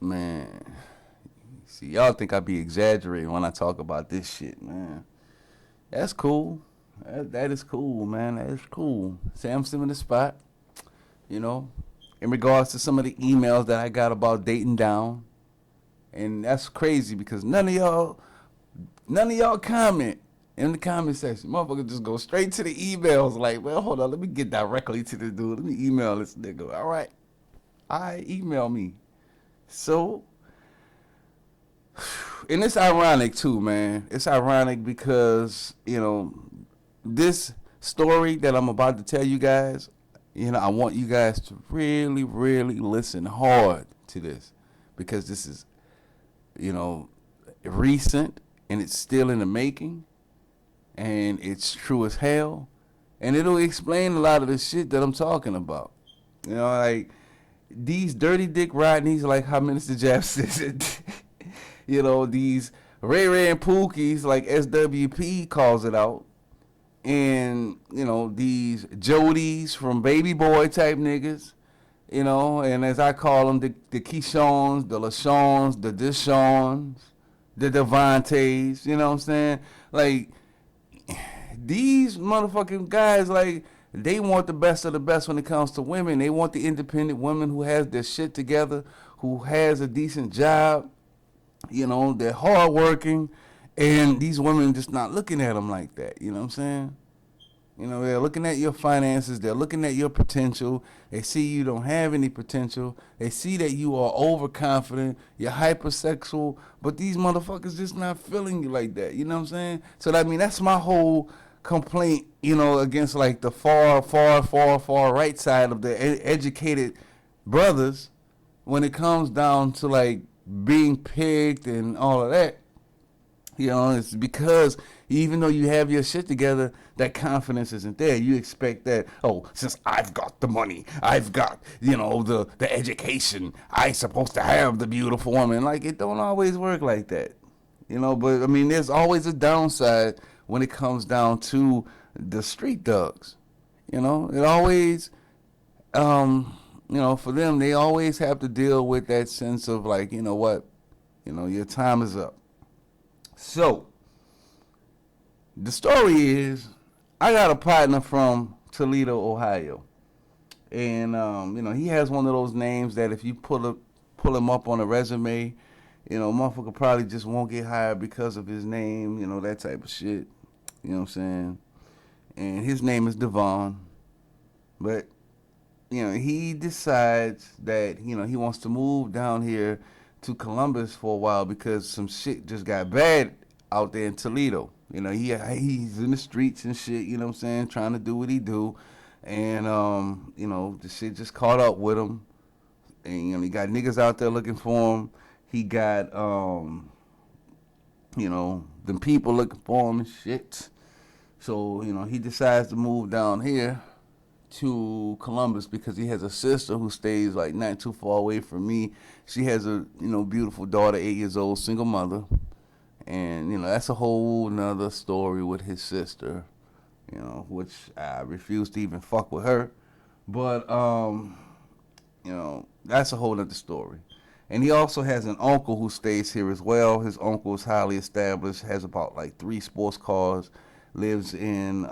Man, see, y'all think I be exaggerating when I talk about this shit, man. That's cool. That is cool, man. That is cool. Say I'm still in the spot, you know, in regards to some of the emails that I got about dating down. And that's crazy because none of y'all comment in the comment section. Motherfucker just go straight to the emails like, well, hold on, let me get directly to the dude. Let me email this nigga. All right. Email me. So, and it's ironic too, man. It's ironic because, this story that I'm about to tell you guys, I want you guys to really, really listen hard to this because this is, you know, recent and it's still in the making and it's true as hell. And it'll explain a lot of the shit that I'm talking about. Like these dirty dick Rodneys, like how Minister Jeff said, these Ray Ray and Pookies, like SWP calls it out. And, these Jodies from Baby Boy type niggas, and as I call them, the Keyshawn's, the LaShawns, the Dishawns, the Devontaes, you know what I'm saying? Like, these motherfucking guys, like, they want the best of the best when it comes to women. They want the independent woman who has their shit together, who has a decent job, they're hardworking, and these women just not looking at them like that, you know what I'm saying? They're looking at your finances. They're looking at your potential. They see you don't have any potential. They see that you are overconfident. You're hypersexual. But these motherfuckers just not feeling you like that. You know what I'm saying? So, that's my whole complaint, against like the far right side of the educated brothers when it comes down to like being picked and all of that. It's because even though you have your shit together, that confidence isn't there. You expect that, oh, since I've got the money, I've got, the education, I supposed to have the beautiful woman. Like, it don't always work like that. But I mean, there's always a downside when it comes down to the street thugs. It always, for them, they always have to deal with that sense of like, you know what, your time is up. So, the story is, I got a partner from Toledo, Ohio, and he has one of those names that if you pull him up on a resume, motherfucker probably just won't get hired because of his name, that type of shit. You know what I'm saying? And his name is Devon, but he decides that he wants to move down here to Columbus for a while because some shit just got bad out there in Toledo. He's in the streets and shit, you know what I'm saying, trying to do what he do. And, the shit just caught up with him. And, he got niggas out there looking for him. He got, them people looking for him and shit. So, he decides to move down here to Columbus because he has a sister who stays like not too far away from me. She has a, beautiful daughter, 8 years old, single mother. And, that's a whole nother story with his sister, which I refuse to even fuck with her. But, that's a whole nother story. And he also has an uncle who stays here as well. His uncle is highly established, has about like 3 sports cars, lives in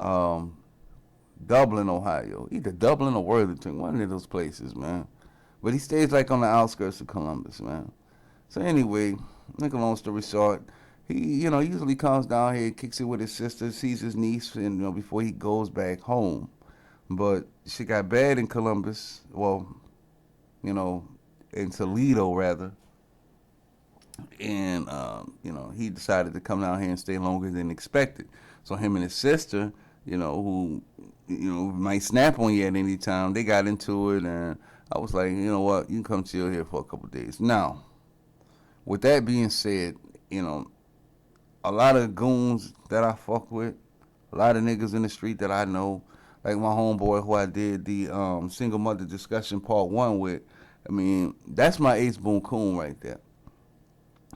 Dublin, Ohio. Either Dublin or Worthington, one of those places, man. But he stays like on the outskirts of Columbus, man. So anyway, make a long story short, he, usually comes down here, kicks it with his sister, sees his niece, and before he goes back home. But she got bad in Columbus. Well, in Toledo rather. And he decided to come down here and stay longer than expected. So him and his sister, who might snap on you at any time, they got into it, and I was like, you know what, you can come chill here for a couple of days. Now, with that being said, a lot of goons that I fuck with, a lot of niggas in the street that I know, like my homeboy who I did the single mother discussion part 1 with, I mean, that's my Ace Boon Coon right there.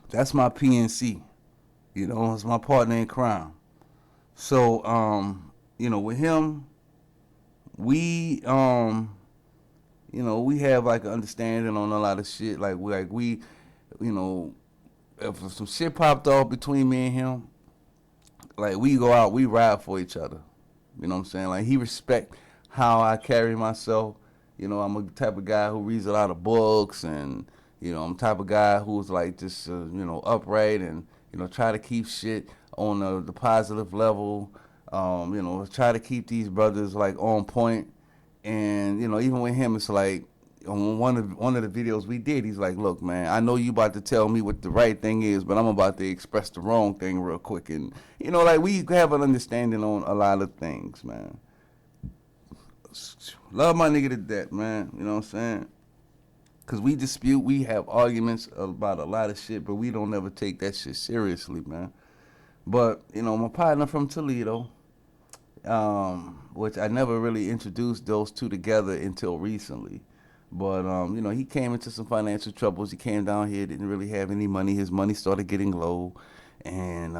That's my PNC. It's my partner in crime. So, with him, we have like an understanding on a lot of shit. Like we you know, if some shit popped off between me and him, like we go out, we ride for each other. You know what I'm saying? Like he respect how I carry myself. You know, I'm a type of guy who reads a lot of books, and you know, I'm the type of guy who's like just upright, and try to keep shit on the positive level. Try to keep these brothers like on point. And even with him, it's like on one of the videos we did, he's like, "Look, man, I know you about to tell me what the right thing is, but I'm about to express the wrong thing real quick." And like we have an understanding on a lot of things, man. Love my nigga to death, man. You know what I'm saying? Cause we dispute, we have arguments about a lot of shit, but we don't ever take that shit seriously, man. But my partner from Toledo, which I never really introduced those two together until recently. But he came into some financial troubles. He came down here, didn't really have any money. His money started getting low, and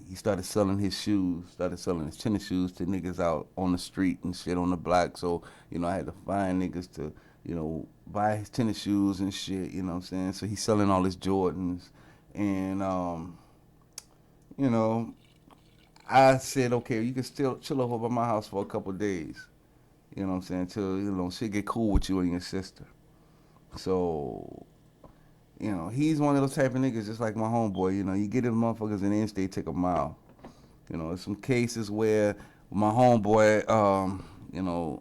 he started selling his shoes, started selling his tennis shoes to niggas out on the street and shit on the block. So I had to find niggas to buy his tennis shoes and shit. You know what I'm saying? So he's selling all his Jordans, and I said, okay, you can still chill over by my house for a couple of days. You know what I'm saying? Till shit get cool with you and your sister. So he's one of those type of niggas, just like my homeboy. You get them motherfuckers in the end, they take a mile. There's some cases where my homeboy,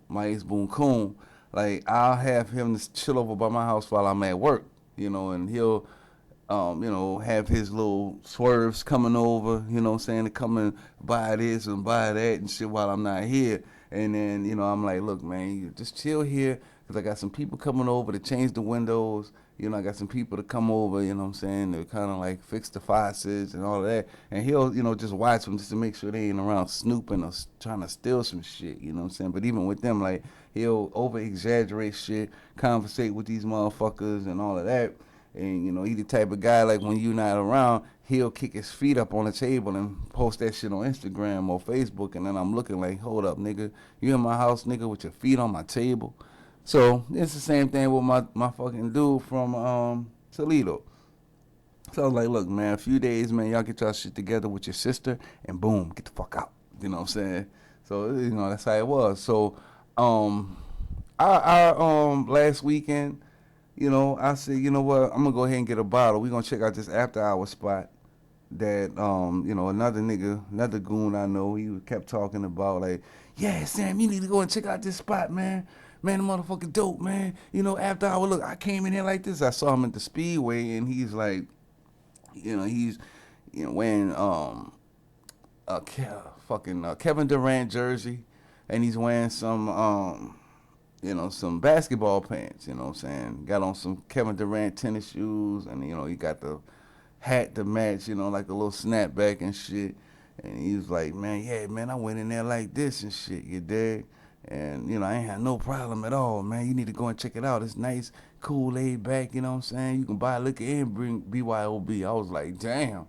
my ex Boon Coon, like I'll have him to chill over by my house while I'm at work. And he'll have his little swerves coming over, to come and buy this and buy that and shit while I'm not here. And then, I'm like, look, man, you just chill here, because I got some people coming over to change the windows. I got some people to come over, to kind of like fix the faucets and all of that. And he'll, just watch them just to make sure they ain't around snooping or trying to steal some shit, But even with them, like, he'll over-exaggerate shit, conversate with these motherfuckers and all of that. And, he the type of guy, like, when you're not around, he'll kick his feet up on the table and post that shit on Instagram or Facebook. And then I'm looking like, hold up, nigga. You in my house, nigga, with your feet on my table? So it's the same thing with my fucking dude from Toledo. So I was like, look, man, a few days, man, y'all get y'all shit together with your sister, and boom, get the fuck out. You know what I'm saying? So, that's how it was. So, our last weekend, I said, you know what, I'm gonna go ahead and get a bottle. We're gonna check out this after hour spot that another nigga, another goon I know, he kept talking about, like, yeah, Sam, you need to go and check out this spot, man. Man, the motherfucker dope, man. After hour, look, I came in here like this. I saw him at the Speedway, and he's like, he's wearing Kevin Durant jersey, and he's wearing some some basketball pants, what I'm saying? Got on some Kevin Durant tennis shoes, and, he got the hat to match, like a little snapback and shit. And he was like, man, yeah, man, I went in there like this and shit, you dig? And, I ain't had no problem at all, man. You need to go and check it out. It's nice, cool, laid back, you know what I'm saying? You can buy liquor and bring BYOB. I was like, damn.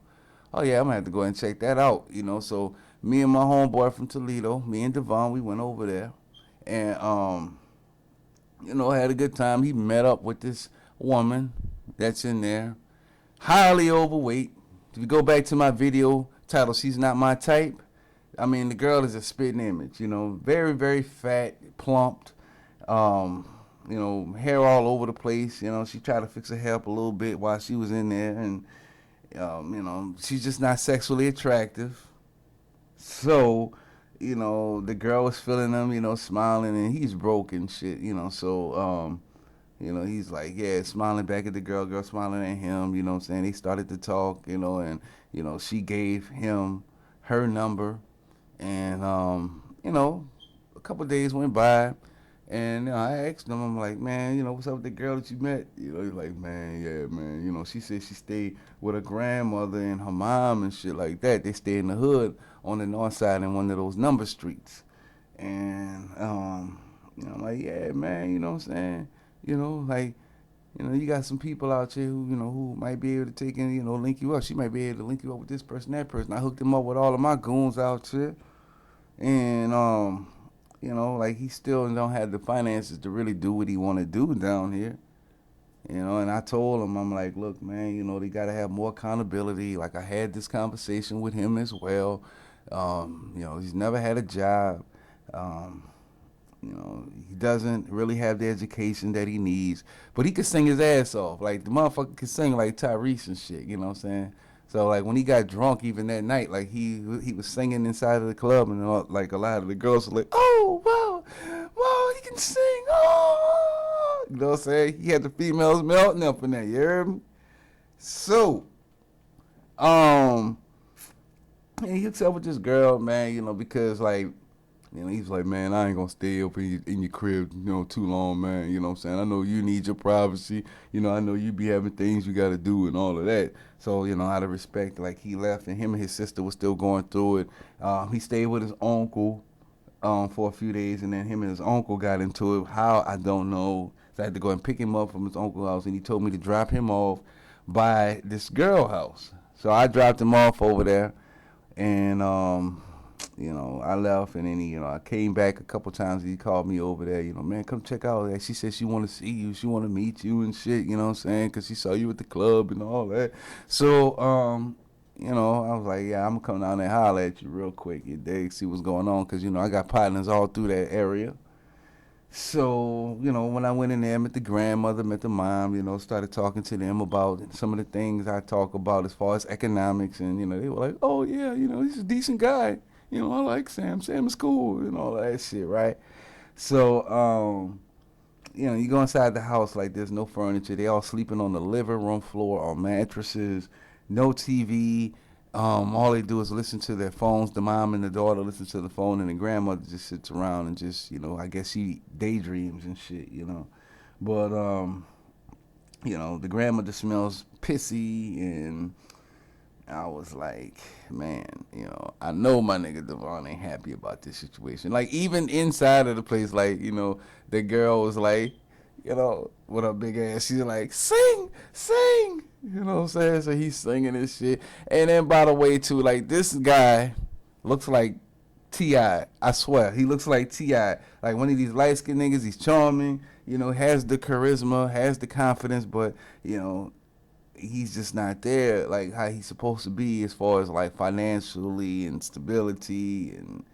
Oh, yeah, I'm going to have to go and check that out, So me and my homeboy from Toledo, me and Devon, we went over there. And, had a good time. He met up with this woman that's in there, highly overweight. If you go back to my video title, She's Not My Type, I mean, the girl is a spitting image, very, very fat, plumped, hair all over the place. She tried to fix her hair up a little bit while she was in there, and, she's just not sexually attractive. So, the girl was feeling him, smiling, and he's broke and shit, so, he's like, yeah, smiling back at the girl smiling at him, what I'm saying? They started to talk, and, she gave him her number. And, a couple of days went by, and I asked him, I'm like, man, what's up with the girl that you met? He's like, man, yeah, man. She said she stayed with her grandmother and her mom and shit like that. They stay in the hood on the north side in one of those number streets. And, I'm like, yeah, man, you know what I'm saying? You got some people out here who might be able to take and, link you up. She might be able to link you up with this person, that person. I hooked him up with all of my goons out here. And, like he still don't have the finances to really do what he want to do down here. And I told him, I'm like, look, man, they got to have more accountability. Like, I had this conversation with him as well. He's never had a job. Um, he doesn't really have the education that he needs, but he could sing his ass off. Like, the motherfucker could sing like Tyrese and shit, you know what I'm saying? So, like, when he got drunk, even that night, like, he was singing inside of the club, and like, a lot of the girls were like, oh, wow, he can sing, oh. You know what I'm saying? He had the females melting up in there, you heard me? So, um, and he hooked up with this girl, man, because, like, he's like, man, I ain't gonna stay up in your crib, too long, man. You know what I'm saying? I know you need your privacy. I know you be having things you gotta do and all of that. So, out of respect, like, he left, and him and his sister was still going through it. He stayed with his uncle for a few days, and then him and his uncle got into it. How, I don't know. So I had to go and pick him up from his uncle's house, and he told me to drop him off by this girl house. So I dropped him off over there, and I left, and then I came back a couple times. He called me over there, man, come check out. She said she want to see you, she want to meet you and shit. You know what I'm saying? Because she saw you at the club and all that. So, I was like, yeah, I'm gonna come down there and holler at you real quick, you dig, see what's going on, because I got partners all through that area. So, when I went in there, met the grandmother, met the mom, started talking to them about some of the things I talk about as far as economics. And, they were like, oh, yeah, he's a decent guy. I like Sam. Sam is cool and all that shit, right? So, you go inside the house, like, there's no furniture. They all sleeping on the living room floor on mattresses, no TV. All they do is listen to their phones. The mom and the daughter listen to the phone, and the grandmother just sits around and just, I guess she daydreams and shit. But, the grandmother smells pissy, and I was like, man, I know my nigga Devon ain't happy about this situation. Like, even inside of the place, like, the girl was like, with her big ass, she's like, sing, sing. You know what I'm saying? So he's singing this shit. And then, by the way, too, like, this guy looks like T.I. I swear. He looks like T.I. Like one of these light-skinned niggas. He's charming, has the charisma, has the confidence, but, he's just not there like how he's supposed to be as far as like financially and stability and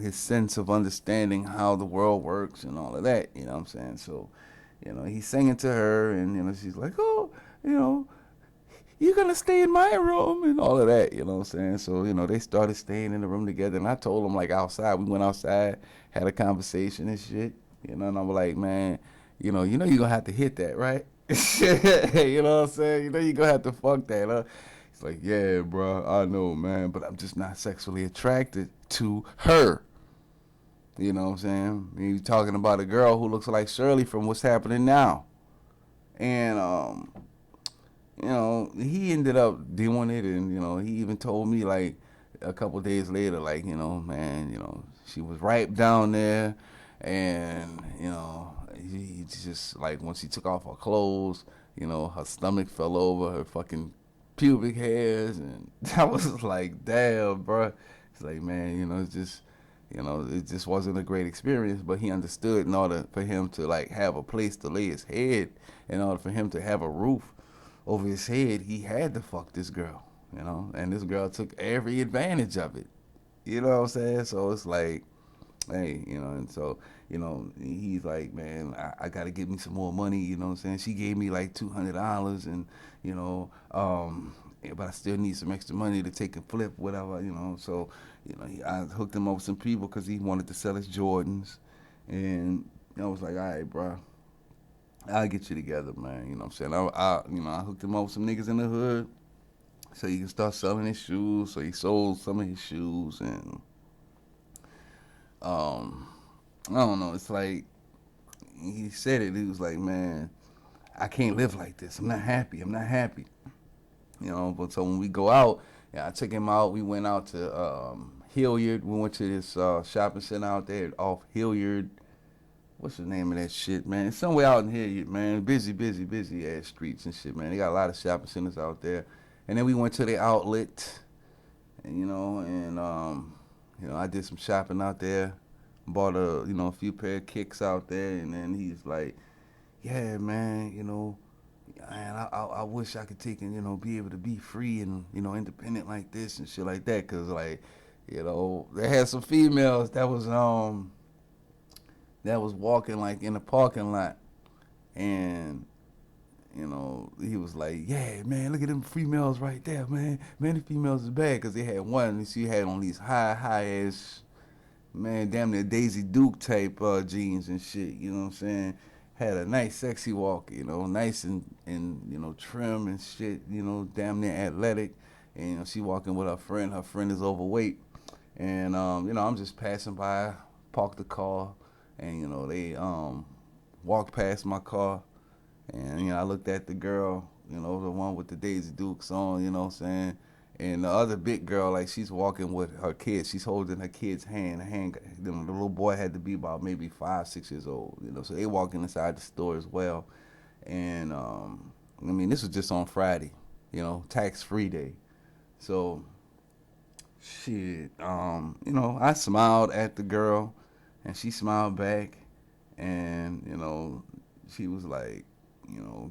his sense of understanding how the world works and all of that, what I'm saying? So he's singing to her, and she's like, oh, you're gonna stay in my room and all of that, what I'm saying? So they started staying in the room together, and I told them, like, outside, we went outside, had a conversation and shit, and I was like, man, you're gonna have to hit that, right? You know what I'm saying? You're gonna have to fuck that, huh? He's like, yeah, bro, I know, man, but I'm just not sexually attracted to her. You know what I'm saying? You're talking about a girl who looks like Shirley from What's Happening Now. And, he ended up doing it, and, he even told me, like, a couple days later, like, man, she was right down there, and, he just, like, once she took off her clothes, her stomach fell over, her fucking pubic hairs, and I was like, damn, bro. It's like, man, it's just, it just wasn't a great experience, but he understood in order for him to, like, have a place to lay his head, in order for him to have a roof over his head, he had to fuck this girl, and this girl took every advantage of it. You know what I'm saying? So it's like, hey, and so, he's like, man, I got to get me some more money, you know what I'm saying? She gave me like $200, and, but I still need some extra money to take a flip, whatever, So, I hooked him up with some people because he wanted to sell his Jordans, and I was like, all right, bro, I'll get you together, man, what I'm saying? I hooked him up with some niggas in the hood so he can start selling his shoes, so he sold some of his shoes, and, I don't know. It's like he said it. He was like, "Man, I can't live like this. I'm not happy. I'm not happy." But so when we go out, yeah, I took him out. We went out to Hilliard. We went to this shopping center out there off Hilliard. What's the name of that shit, man? It's somewhere out in Hilliard, man. Busy ass streets and shit, man. They got a lot of shopping centers out there. And then we went to the outlet, and I did some shopping out there. Bought a few pair of kicks out there, and then he's like, yeah, man, I wish I could take and be able to be free and independent like this and shit like that. Cause like, they had some females that was walking like in the parking lot, and he was like, yeah, man, look at them females right there, man. Man, the females is bad, cause they had one. She had on these high ass, man, damn near Daisy Duke type jeans and shit. You know what I'm saying? Had a nice, sexy walk. Nice and trim and shit. Damn near athletic. And she walking with her friend. Her friend is overweight. And I'm just passing by, parked the car, and they walked past my car, and I looked at the girl, the one with the Daisy Dukes on, you know what I'm saying? And the other big girl, like, she's walking with her kid. She's holding her kid's hand. The little boy had to be about maybe 5, 6 years old, So they walking inside the store as well. And this was just on Friday, tax-free day. So shit, I smiled at the girl, and she smiled back, and she was like,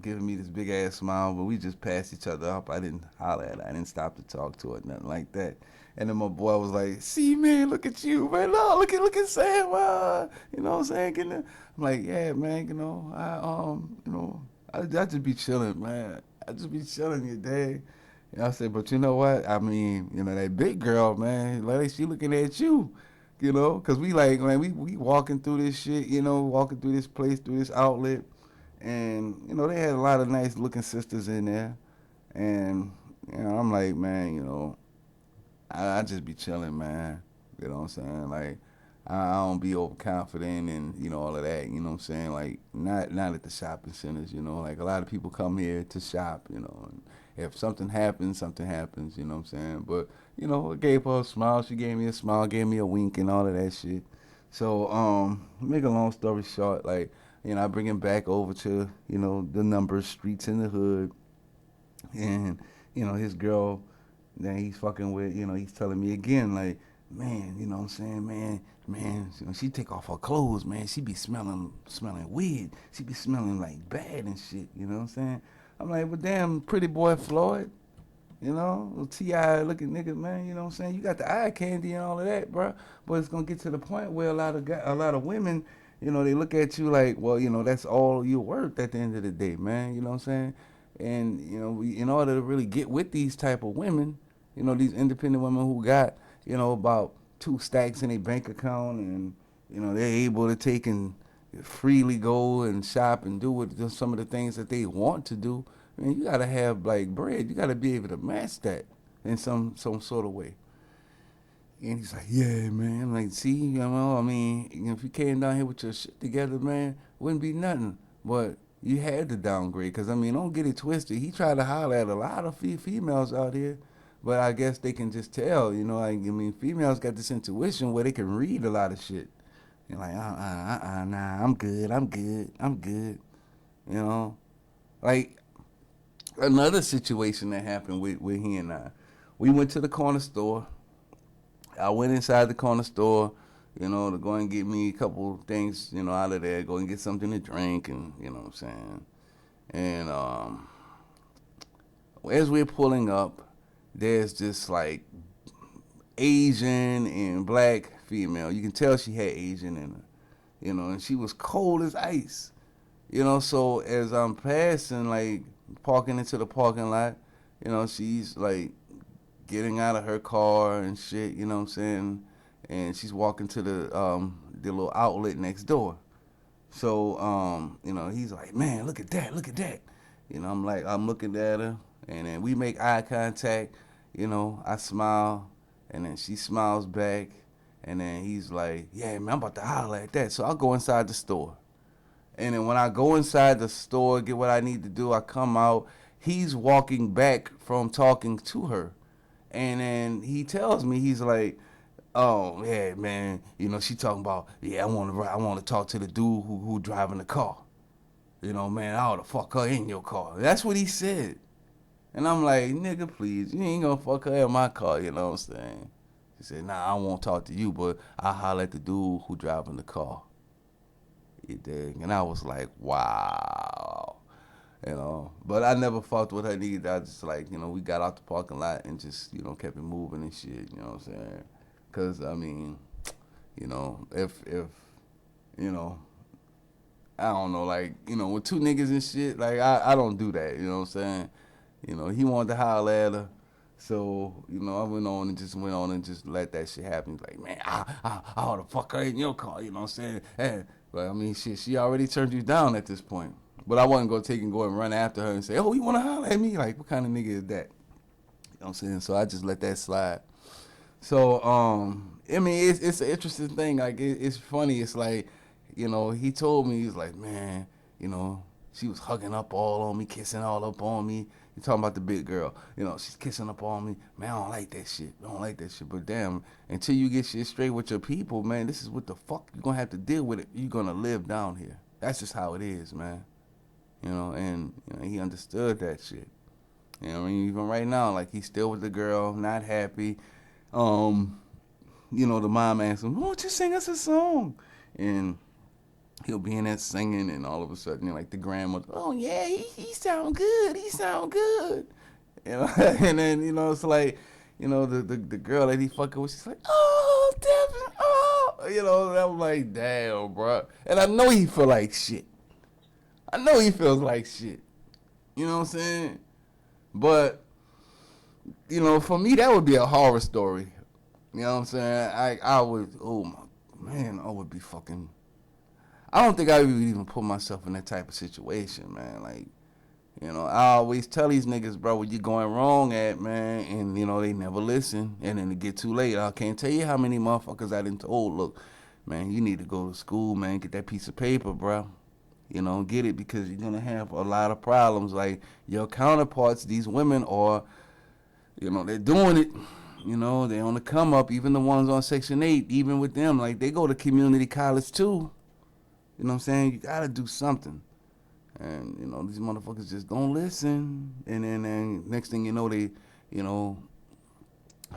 giving me this big ass smile, but we just passed each other up. I didn't holler at her. I didn't stop to talk to her, nothing like that. And then my boy was like, "See, man, look at you, man. No, look at Sam. You know what I'm saying? I'm like, yeah, man. I just be chilling, man. I just be chilling, your day." And I said, but you know what? I mean, that big girl, man, like she looking at you, because we like, man, we walking through this shit, walking through this place, through this outlet. And, they had a lot of nice looking sisters in there. And, I'm like, man, I just be chilling, man. You know what I'm saying? Like, I don't be overconfident and, all of that, you know what I'm saying? Like, not at the shopping centers, like a lot of people come here to shop, and if something happens, you know what I'm saying? But, I gave her a smile. She gave me a smile, gave me a wink and all of that shit. So, make a long story short, like, I bring him back over to, the numbers, streets in the hood. And, his girl that he's fucking with, he's telling me again, like, man, you know what I'm saying, man, she take off her clothes, man. She be smelling weird. She be smelling like bad and shit, you know what I'm saying? I'm like, well, damn, pretty boy Floyd, little T.I. looking nigga, man, you know what I'm saying? You got the eye candy and all of that, bro. But it's gonna get to the point where a lot of women, they look at you like, well, that's all you're worth at the end of the day, man. You know what I'm saying? And, in order to really get with these type of women, these independent women who got, about 2 stacks in their bank account, and, they're able to take and freely go and shop and do some of the things that they want to do. I mean, you got to have, like, bread. You got to be able to match that in some sort of way. And he's like, yeah, man. I'm like, see, I mean, if you came down here with your shit together, man, wouldn't be nothing. But you had to downgrade, because, I mean, don't get it twisted. He tried to holler at a lot of females out here, but I guess they can just tell, females got this intuition where they can read a lot of shit. You're like, nah, I'm good. Like, another situation that happened with he and I. We went to the corner store. I went inside the corner store, to go and get me a couple things, out of there, go and get something to drink, and, you know what I'm saying? And as we're pulling up, there's this, like, Asian and black female. You can tell she had Asian in her, and she was cold as ice. So as I'm passing, like, parking into the parking lot, she's, like, getting out of her car and shit, you know what I'm saying? And she's walking to the little outlet next door. So, he's like, man, look at that. I'm looking at her, and then we make eye contact, I smile, and then she smiles back, and then he's like, yeah, man, I'm about to holler at that. So I'll go inside the store. And then when I go inside the store, get what I need to do, I come out, he's walking back from talking to her. And then he tells me, he's like, oh, yeah, man, she talking about, yeah, I want to talk to the dude who driving the car. Man, I ought to fuck her in your car. That's what he said. And I'm like, nigga, please, you ain't gonna fuck her in my car, you know what I'm saying? He said, nah, I won't talk to you, but I'll holler at the dude who driving the car. You dig? And I was like, wow. But I never fucked with her neither. I just like, we got out the parking lot and just, kept it moving and shit. You know what I'm saying? Cause I mean, if you know, I don't know, like, with two niggas and shit, like I don't do that. You know what I'm saying? He wanted to holler at her. So, I went on and just let that shit happen. He's like, man, I ought to fuck her in your car, you know what I'm saying? But I mean, shit, she already turned you down at this point. But I wasn't gonna go and run after her and say, oh, you wanna holler at me? Like, what kind of nigga is that? You know what I'm saying? So I just let that slide. So, I mean, it's an interesting thing. Like, it's funny. It's like, he told me, he's like, man, she was hugging up all on me, kissing all up on me. You talking about the big girl. She's kissing up on me. Man, I don't like that shit. I don't like that shit. But damn, until you get shit straight with your people, man, this is what the fuck you're going to have to deal with it. You're going to live down here. That's just how it is, man. And he understood that shit. I mean, even right now, like, he's still with the girl, not happy. The mom asked him, why don't you sing us a song? And he'll be in there singing, and all of a sudden, like, the grandmother, oh, yeah, he sound good. He sound good. And then, it's like, the girl that he fucking with, she's like, oh, Devin, oh. I'm like, damn, bro. And I know he feel like shit. I know he feels like shit. You know what I'm saying? But, for me, that would be a horror story. You know what I'm saying? I would, oh, my, man, I would be fucking, I don't think I would even put myself in that type of situation, man. Like, I always tell these niggas, bro, where you going wrong at, man, and, they never listen, and then it get too late. I can't tell you how many motherfuckers I done told, look, man, you need to go to school, man, get that piece of paper, bro. Get it, because you're going to have a lot of problems. Like, your counterparts, these women are, they're doing it. They on the come up, even the ones on Section 8, even with them, like, they go to community college, too. You know what I'm saying? You got to do something. And, these motherfuckers just don't listen. And then next thing you know, they,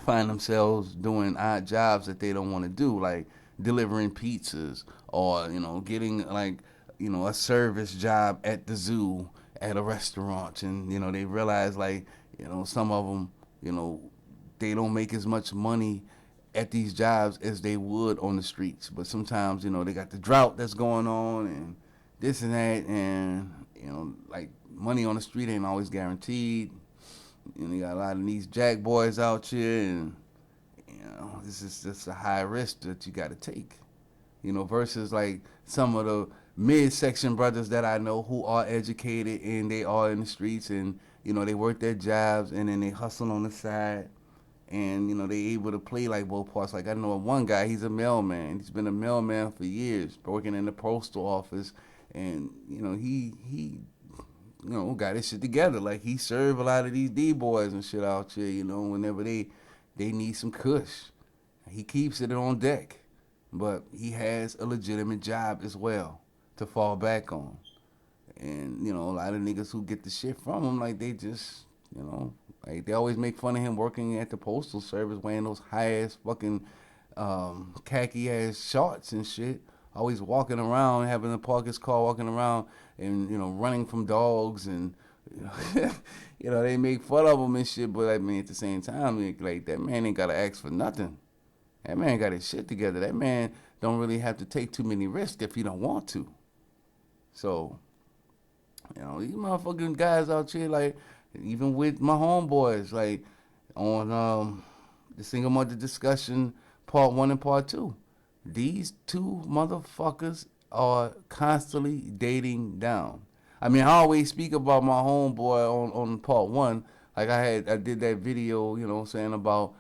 find themselves doing odd jobs that they don't want to do, like delivering pizzas or, getting, like, a service job at the zoo, at a restaurant. And, they realize, like, some of them, they don't make as much money at these jobs as they would on the streets. But sometimes, they got the drought that's going on and this and that. And, like, money on the street ain't always guaranteed. You got a lot of these jack boys out here, and, this is just a high risk that you got to take. Versus, like, some of the midsection brothers that I know who are educated and they are in the streets and, they work their jobs and then they hustle on the side and, they able to play like both parts. Like, I know one guy, he's a mailman. He's been a mailman for years, working in the postal office, and, he got his shit together. Like, he served a lot of these D-boys and shit out here, whenever they need some kush. He keeps it on deck, but he has a legitimate job as well to fall back on. And, a lot of niggas who get the shit from him, like, they just, like, they always make fun of him working at the postal service, wearing those high-ass fucking khaki-ass shorts and shit. Always walking around, having to park his car, walking around and, running from dogs and, they make fun of him and shit. But, I mean, at the same time, like, that man ain't got to ask for nothing. That man got his shit together. That man don't really have to take too many risks if he don't want to. So, these motherfucking guys out here, like, even with my homeboys, like, on the single mother discussion, part 1 and part 2, these two motherfuckers are constantly dating down. I mean, I always speak about my homeboy on part 1. Like, I did that video, saying about,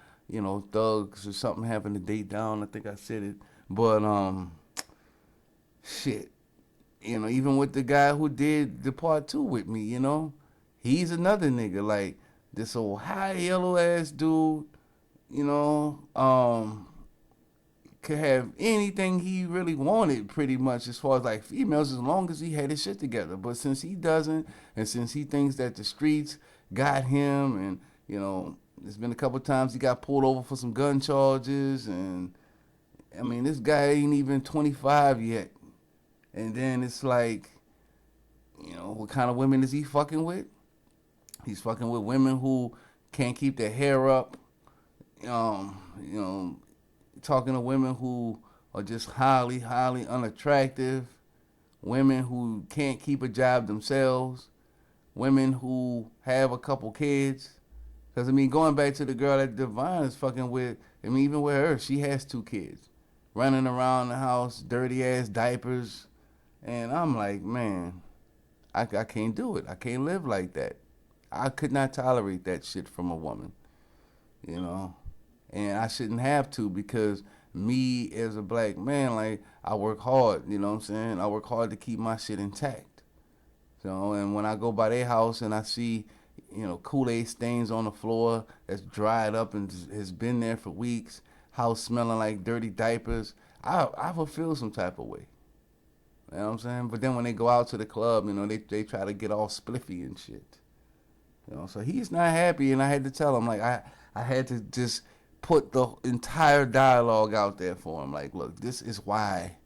thugs or something having to date down. I think I said it. But, shit. Even with the guy who did the part 2 with me, he's another nigga. Like, this old high yellow ass dude, could have anything he really wanted pretty much as far as like females, as long as he had his shit together. But since he doesn't, and since he thinks that the streets got him, and, there's been a couple times he got pulled over for some gun charges, and, I mean, this guy ain't even 25 yet. And then it's like, You know, what kind of women is he fucking with? He's fucking with women who can't keep their hair up. You know, talking to women who are just highly, highly unattractive. Women who can't keep a job themselves. Women who have a couple kids. Because, I mean, going back to the girl that Divine is fucking with, I mean, even with her, she has 2 kids. Running around the house, dirty ass diapers. And I'm like, man, I can't do it. I can't live like that. I could not tolerate that shit from a woman, you know. And I shouldn't have to, because me as a black man, like, I work hard, you know what I'm saying? I work hard to keep my shit intact. So, and when I go by their house and I see, you know, Kool-Aid stains on the floor that's dried up and has been there for weeks, house smelling like dirty diapers, I will feel some type of way. You know what I'm saying? But then when they go out to the club, you know, they try to get all spliffy and shit. You know, so he's not happy, and I had to tell him, like, I had to just put the entire dialogue out there for him. Like, look, this is why,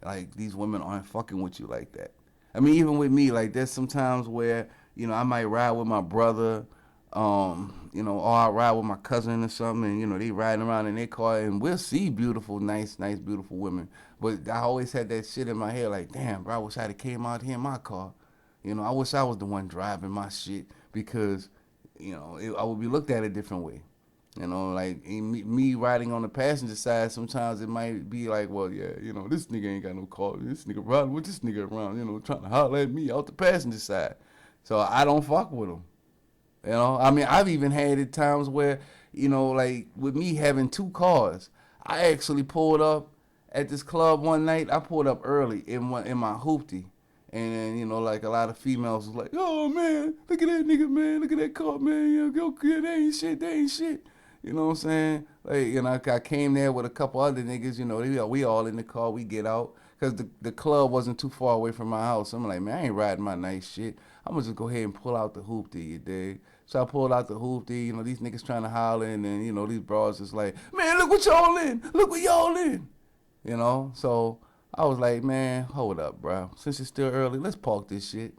like, these women aren't fucking with you like that. I mean, even with me, like, there's some times where, you know, I might ride with my brother, you know, or I ride with my cousin or something, and, you know, they riding around in their car, and we'll see beautiful, nice, beautiful women. But I always had that shit in my head, like, damn, bro, I wish I'd have came out here in my car. You know, I wish I was the one driving my shit, because, you know, I would be looked at a different way. You know, like, me riding on the passenger side, sometimes it might be like, well, yeah, you know, this nigga ain't got no car. This nigga riding with this nigga around, you know, trying to holler at me out the passenger side. So I don't fuck with him. You know, I mean, I've even had it times where, you know, like, with me having 2 cars, I actually pulled up at this club one night. I pulled up early in my hoopty. And then, you know, like, a lot of females was like, oh, man, look at that nigga, man. Look at that car, man. You know, they ain't shit. You know what I'm saying? Like, you know, I came there with a couple other niggas, you know, we all in the car, we get out. Because the club wasn't too far away from my house. I'm like, man, I ain't riding my nice shit. I'm going to just go ahead and pull out the hoopty, you dig? So I pulled out the hoopty, you know, these niggas trying to holler, and then, you know, these bras is like, man, look what y'all in. Look what y'all in. You know, so I was like, man, hold up, bro. Since it's still early, let's park this shit.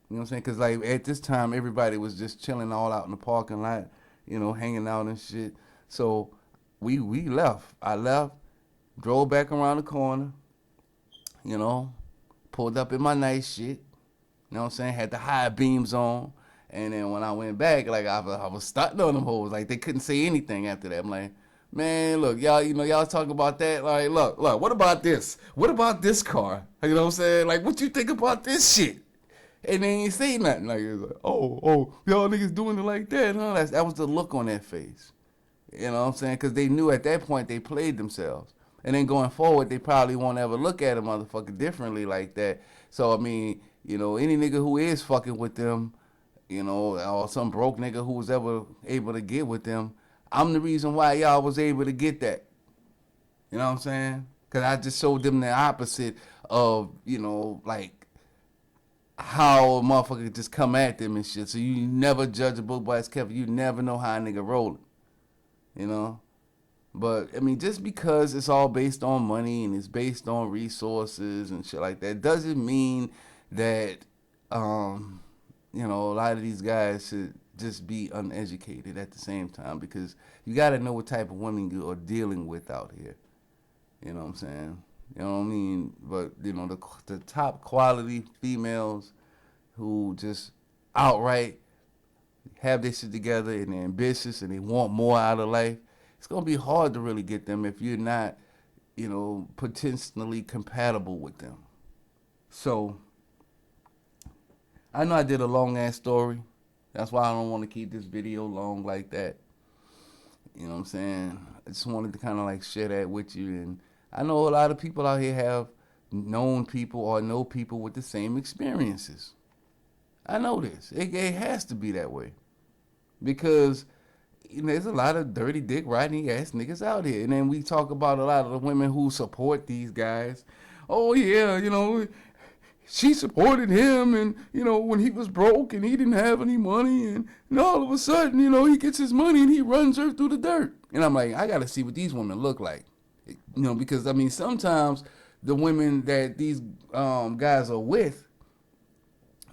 You know what I'm saying? Because, like, at this time, everybody was just chilling all out in the parking lot, you know, hanging out and shit. So we left. I left, drove back around the corner, you know, pulled up in my nice shit. You know what I'm saying? Had the high beams on. And then when I went back, like, I was stunting on them hoes. Like, they couldn't say anything after that. I'm like, man, look, y'all, you know, y'all talk about that. Like, look, what about this? What about this car? You know what I'm saying? Like, what you think about this shit? And they ain't say nothing. Like, it was like, oh, y'all niggas doing it like that, huh? That was the look on their face. You know what I'm saying? Because they knew at that point they played themselves. And then going forward, they probably won't ever look at a motherfucker differently like that. So, I mean, you know, any nigga who is fucking with them, you know, or some broke nigga who was ever able to get with them, I'm the reason why y'all was able to get that. You know what I'm saying? Because I just showed them the opposite of, you know, like, how a motherfucker just come at them and shit. So you never judge a book by its cover. You never know how a nigga rolling. You know? But, I mean, just because it's all based on money and it's based on resources and shit like that, doesn't mean that, you know, a lot of these guys should just be uneducated at the same time, because you got to know what type of women you are dealing with out here. You know what I'm saying? You know what I mean? But, you know, the top quality females who just outright have this shit together and they're ambitious and they want more out of life, it's going to be hard to really get them if you're not, you know, potentially compatible with them. So, I know I did a long-ass story. That's why I don't want to keep this video long like that. You know what I'm saying? I just wanted to kind of like share that with you. And I know a lot of people out here have known people or know people with the same experiences. I know this. It has to be that way. Because, you know, there's a lot of dirty dick riding ass niggas out here. And then we talk about a lot of the women who support these guys. Oh, yeah, you know, she supported him, and, you know, when he was broke and he didn't have any money, and all of a sudden, you know, he gets his money and he runs her through the dirt. And I'm like, I got to see what these women look like. You know, because, I mean, sometimes the women that these guys are with,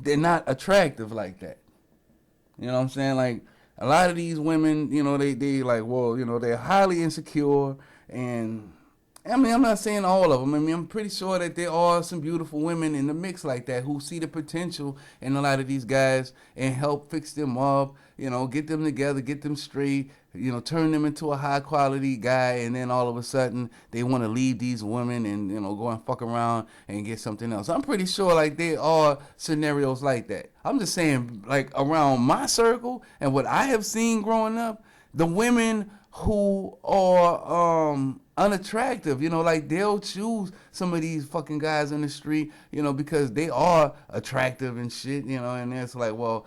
they're not attractive like that. You know what I'm saying? Like a lot of these women, they like, well, they're highly insecure, and I mean, I'm not saying all of them. I mean, I'm pretty sure that there are some beautiful women in the mix like that who see the potential in a lot of these guys and help fix them up, get them together, get them straight, turn them into a high quality guy, and then all of a sudden they want to leave these women and, go and fuck around and get something else. I'm pretty sure like there are scenarios like that. I'm just saying, like around my circle and what I have seen growing up, the women who are unattractive, like they'll choose some of these fucking guys in the street, because they are attractive and shit, and it's like, well,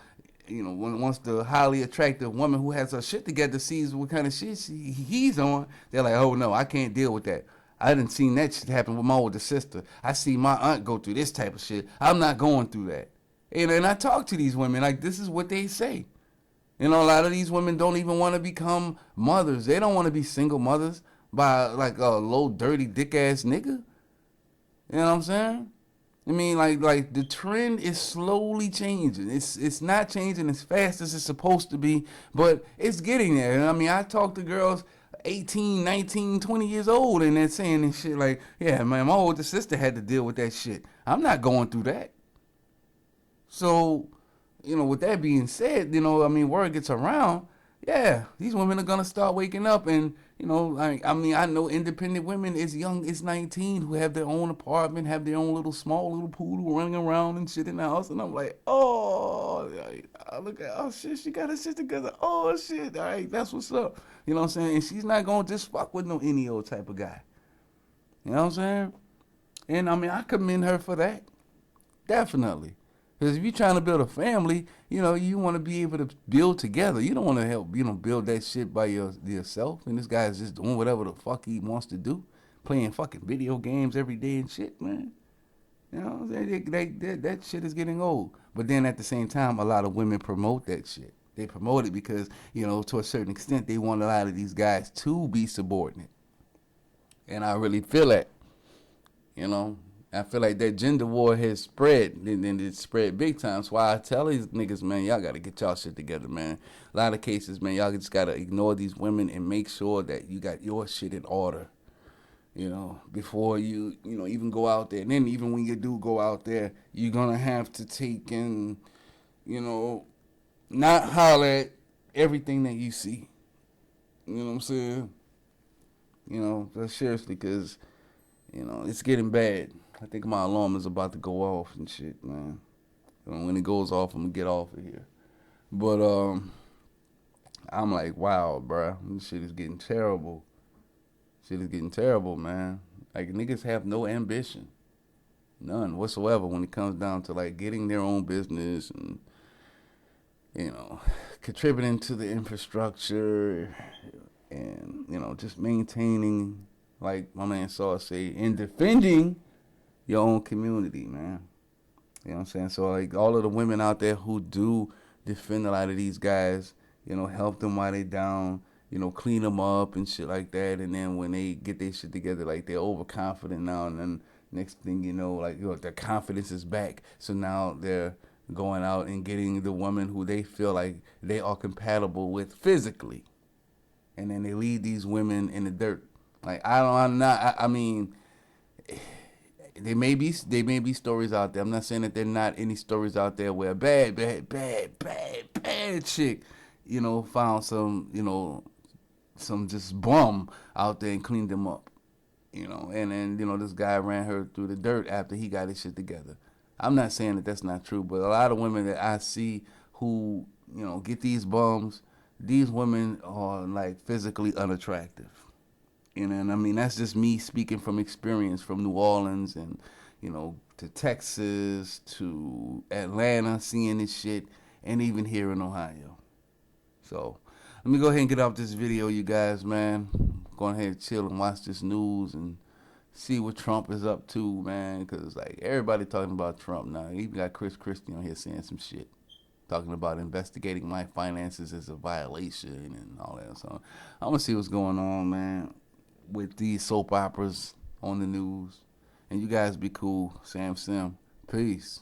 once the highly attractive woman who has her shit together sees what kind of shit he's on, they're like, oh no, I can't deal with that. I didn't seen that shit happen with my older sister. I see my aunt go through this type of shit. I'm not going through that. And I talk to these women, like this is what they say. A lot of these women don't even want to become mothers. They don't want to be single mothers by like a low, dirty, dick ass nigga. You know what I'm saying? I mean, like the trend is slowly changing. It's not changing as fast as it's supposed to be, but it's getting there. And I mean, I talk to girls 18, 19, 20 years old, and they're saying this shit like, yeah, man, my older sister had to deal with that shit. I'm not going through that. So, with that being said, I mean, word gets around, yeah, these women are going to start waking up. And, I know independent women as young as 19 who have their own apartment, have their own small little poodle running around and shit in the house. And I'm like, oh, I look at, oh shit, she got her shit together. Oh shit, all right, that's what's up. You know what I'm saying? And she's not going to just fuck with no any old type of guy. You know what I'm saying? And I mean, I commend her for that. Definitely. Because if you're trying to build a family, you want to be able to build together. You don't want to help, build that shit by yourself. And this guy's just doing whatever the fuck he wants to do, playing fucking video games every day and shit, man. That shit is getting old. But then at the same time, a lot of women promote that shit. They promote it because, to a certain extent, they want a lot of these guys to be subordinate. And I really feel that, I feel like that gender war has spread, and it spread big time. So I tell these niggas, man, y'all got to get y'all shit together, man. A lot of cases, man, y'all just got to ignore these women and make sure that you got your shit in order, before you, even go out there. And then even when you do go out there, you're going to have to take and, not holler at everything that you see. You know what I'm saying? But seriously, because, it's getting bad. I think my alarm is about to go off and shit, man. When it goes off, I'm going to get off of here. But I'm like, wow, bro. This shit is getting terrible. Shit is getting terrible, man. Like, niggas have no ambition. None whatsoever when it comes down to, like, getting their own business and, contributing to the infrastructure and, just maintaining, like my man Saw say, and defending your own community, man. You know what I'm saying? So, like, all of the women out there who do defend a lot of these guys, help them while they down, clean them up and shit like that. And then when they get their shit together, like, they're overconfident now. And then next thing you know, like, their confidence is back. So now they're going out and getting the woman who they feel like they are compatible with physically. And then they leave these women in the dirt. Like, I mean... There may be stories out there. I'm not saying that there are not any stories out there where a bad chick, found some just bum out there and cleaned them up, and then, this guy ran her through the dirt after he got his shit together. I'm not saying that that's not true, but a lot of women that I see who, get these bums, these women are like physically unattractive. And I mean, that's just me speaking from experience from New Orleans and, to Texas, to Atlanta, seeing this shit, and even here in Ohio. So, let me go ahead and get off this video, you guys, man. Go ahead and chill and watch this news and see what Trump is up to, man. Because, like, everybody talking about Trump now. Even got Chris Christie on here saying some shit. Talking about investigating my finances as a violation and all that. So, I'm going to see what's going on, man, with these soap operas on the news. And you guys be cool. Sam Sim. Peace.